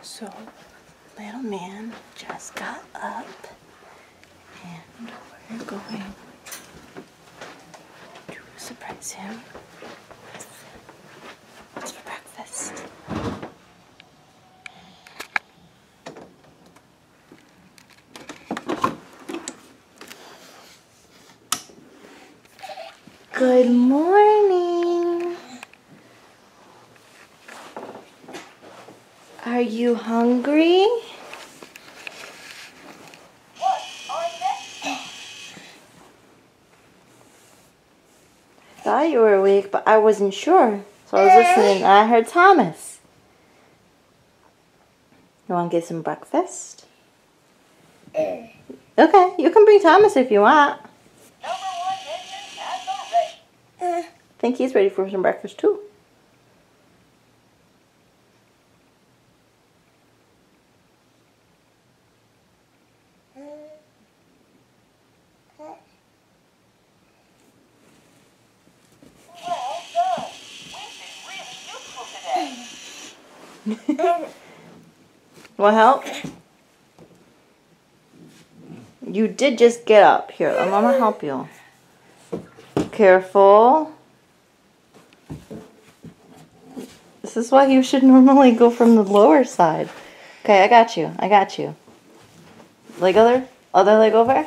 So, little man just got up and we're going to surprise him with what's for breakfast. Good morning. Are you hungry? I thought you were awake, but I wasn't sure. So I was listening and I heard Thomas. You want to get some breakfast? Okay, you can bring Thomas if you want. I think he's ready for some breakfast too. Want help? You did just get up. Here, let Mama help you. Careful. This is why you should normally go from the lower side. Okay, I got you. I got you. Leg other leg over.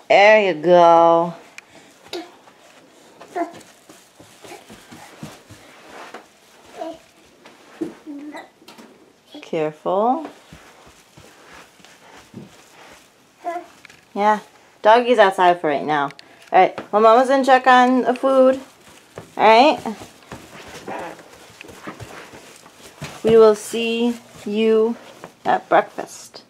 There you go. Careful. Yeah, doggy's outside for right now. Alright, well, Mama's gonna check on the food. Alright? We will see you at breakfast.